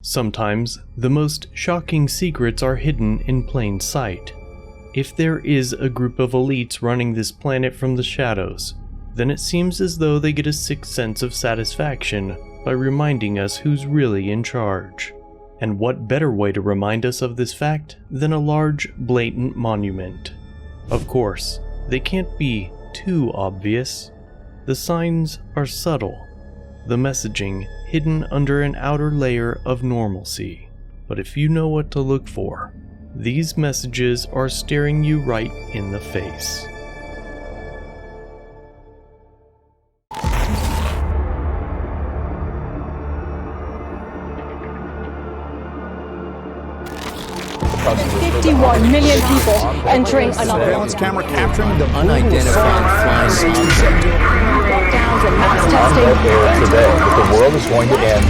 Sometimes, the most shocking secrets are hidden in plain sight. If there is a group of elites running this planet from the shadows, then it seems as though they get a sixth sense of satisfaction by reminding us who's really in charge. And what better way to remind us of this fact than a large, blatant monument? Of course, they can't be too obvious. The signs are subtle, the messaging hidden under an outer layer of normalcy. But if you know what to look for, these messages are staring you right in the face. There's 51 million people entering another surveillance camera capturing the unidentified flying lockdowns and mass testing. Today, that the world is going to end.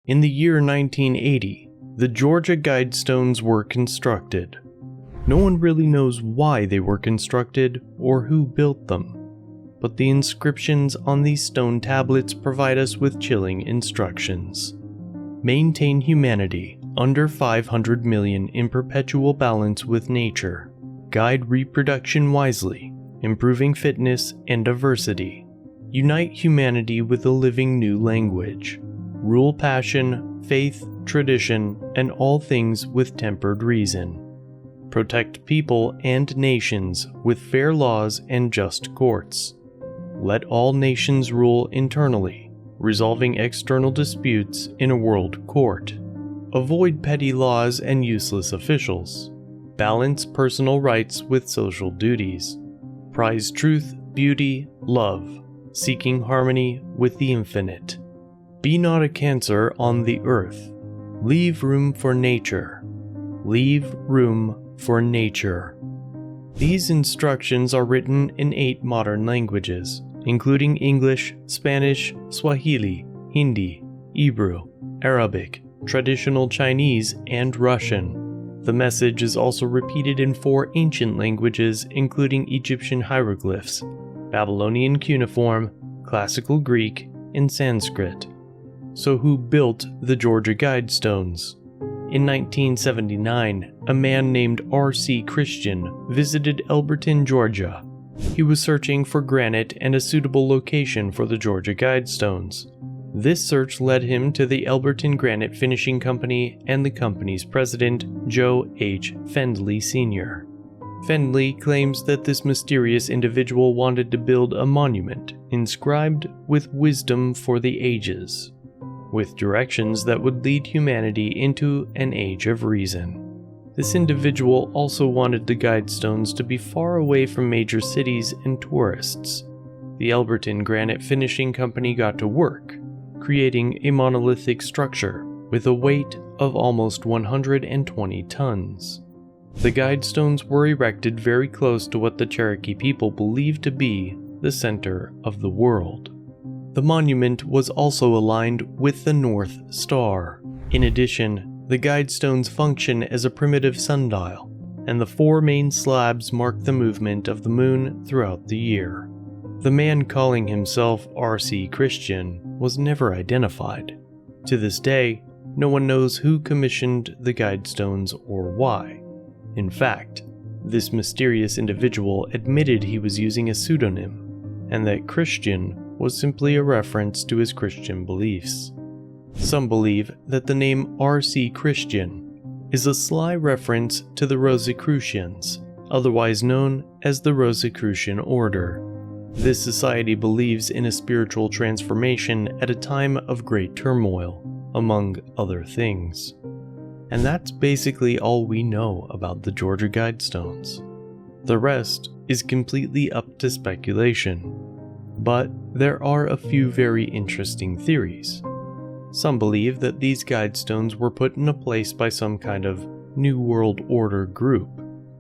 In the year 1980, the Georgia Guidestones were constructed. No one really knows why they were constructed or who built them, but the inscriptions on these stone tablets provide us with chilling instructions. Maintain humanity under 500 million in perpetual balance with nature. Guide reproduction wisely, improving fitness and diversity. Unite humanity with a living new language. Rule passion, faith, tradition, and all things with tempered reason. Protect people and nations with fair laws and just courts. Let all nations rule internally, resolving external disputes in a world court. Avoid petty laws and useless officials. Balance personal rights with social duties. Prize truth, beauty, love, seeking harmony with the infinite. Be not a cancer on the earth. Leave room for nature. Leave room for nature. These instructions are written in 8 modern languages, including English, Spanish, Swahili, Hindi, Hebrew, Arabic, traditional Chinese, and Russian. The message is also repeated in 4 ancient languages, including Egyptian hieroglyphs, Babylonian cuneiform, Classical Greek, and Sanskrit. So who built the Georgia Guidestones? In 1979, a man named R.C. Christian visited Elberton, Georgia. He was searching for granite and a suitable location for the Georgia Guidestones. This search led him to the Elberton Granite Finishing Company and the company's president, Joe H. Fendley Sr. Fendley claims that this mysterious individual wanted to build a monument inscribed with wisdom for the ages, with directions that would lead humanity into an age of reason. This individual also wanted the Guidestones to be far away from major cities and tourists. The Elberton Granite Finishing Company got to work, creating a monolithic structure with a weight of almost 120 tons. The Guidestones were erected very close to what the Cherokee people believed to be the center of the world. The monument was also aligned with the North Star. In addition, the Guidestones function as a primitive sundial, and the 4 main slabs mark the movement of the moon throughout the year. The man calling himself R.C. Christian was never identified. To this day, no one knows who commissioned the Guidestones or why. In fact, this mysterious individual admitted he was using a pseudonym, and that Christian was simply a reference to his Christian beliefs. Some believe that the name R.C. Christian is a sly reference to the Rosicrucians, otherwise known as the Rosicrucian Order. This society believes in a spiritual transformation at a time of great turmoil, among other things. And that's basically all we know about the Georgia Guidestones. The rest is completely up to speculation. But there are a few very interesting theories. Some believe that these Guidestones were put in a place by some kind of New World Order group.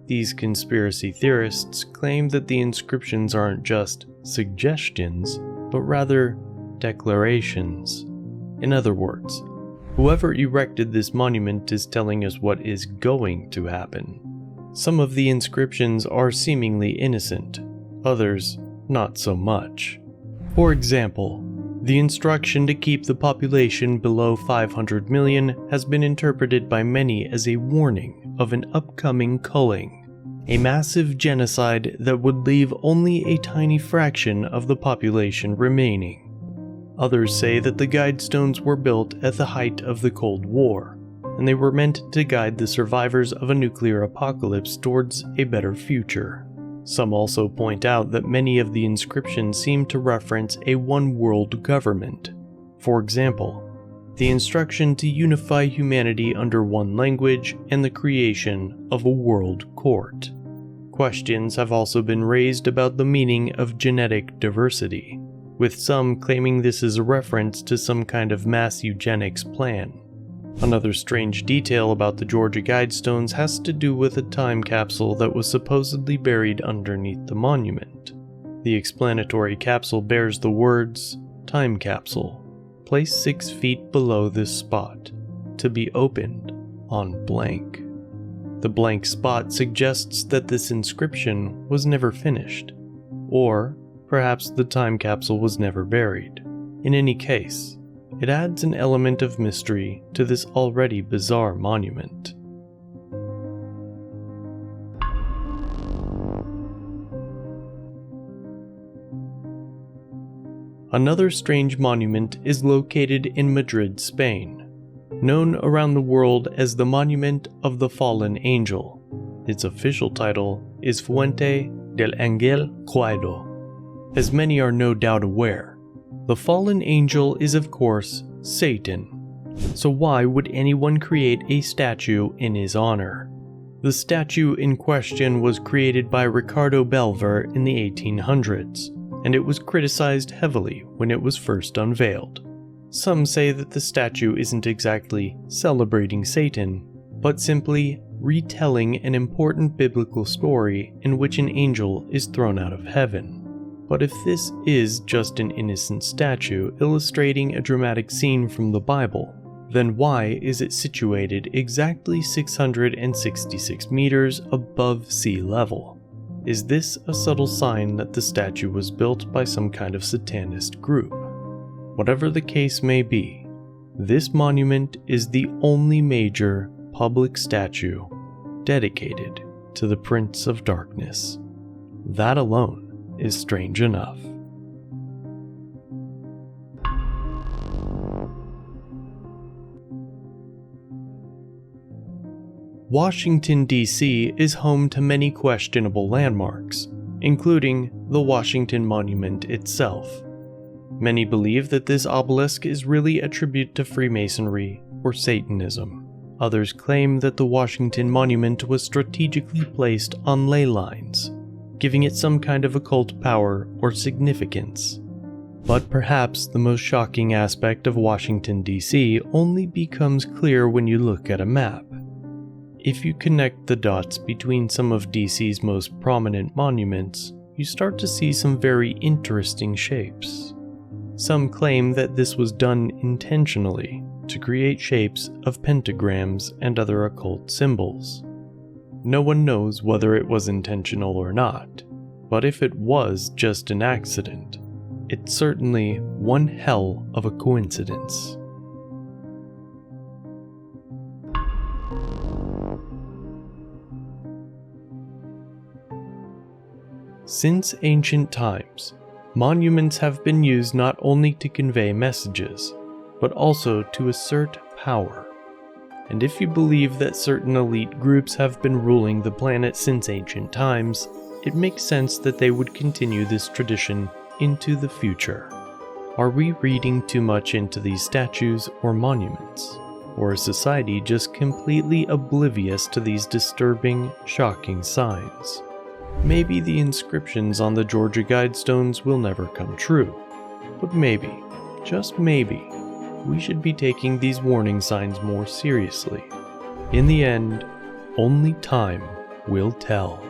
These conspiracy theorists claim that the inscriptions aren't just suggestions, but rather declarations. In other words, Whoever erected this monument is telling us what is going to happen. Some of the inscriptions are seemingly innocent, others not so much. For example, the instruction to keep the population below 500 million has been interpreted by many as a warning of an upcoming culling, a massive genocide that would leave only a tiny fraction of the population remaining. Others say that the Guidestones were built at the height of the Cold War, and they were meant to guide the survivors of a nuclear apocalypse towards a better future. Some also point out that many of the inscriptions seem to reference a one-world government. For example, the instruction to unify humanity under one language and the creation of a world court. Questions have also been raised about the meaning of genetic diversity, with some claiming this is a reference to some kind of mass eugenics plan. Another strange detail about the Georgia Guidestones has to do with a time capsule that was supposedly buried underneath the monument. The explanatory capsule bears the words, "Time capsule, placed 6 feet below this spot, to be opened on blank." The blank spot suggests that this inscription was never finished, or perhaps the time capsule was never buried. In any case, it adds an element of mystery to this already bizarre monument. Another strange monument is located in Madrid, Spain, known around the world as the Monument of the Fallen Angel. Its official title is Fuente del Ángel Caído. As many are no doubt aware, the fallen angel is of course Satan. So why would anyone create a statue in his honor? The statue in question was created by Ricardo Belver in the 1800s, and it was criticized heavily when it was first unveiled. Some say that the statue isn't exactly celebrating Satan, but simply retelling an important biblical story in which an angel is thrown out of heaven. But if this is just an innocent statue illustrating a dramatic scene from the Bible, then why is it situated exactly 666 meters above sea level? Is this a subtle sign that the statue was built by some kind of satanist group? Whatever the case may be, this monument is the only major public statue dedicated to the Prince of Darkness. That alone is strange enough. Washington, D.C. is home to many questionable landmarks, including the Washington Monument itself. Many believe that this obelisk is really a tribute to Freemasonry or Satanism. Others claim that the Washington Monument was strategically placed on ley lines, giving it some kind of occult power or significance. But perhaps the most shocking aspect of Washington, D.C. only becomes clear when you look at a map. If you connect the dots between some of D.C.'s most prominent monuments, you start to see some very interesting shapes. Some claim that this was done intentionally to create shapes of pentagrams and other occult symbols. No one knows whether it was intentional or not, but if it was just an accident, it's certainly one hell of a coincidence. Since ancient times, monuments have been used not only to convey messages, but also to assert power. And if you believe that certain elite groups have been ruling the planet since ancient times, it makes sense that they would continue this tradition into the future. Are we reading too much into these statues or monuments? Or is society just completely oblivious to these disturbing, shocking signs? Maybe the inscriptions on the Georgia Guidestones will never come true, but maybe, just maybe, we should be taking these warning signs more seriously. In the end, only time will tell.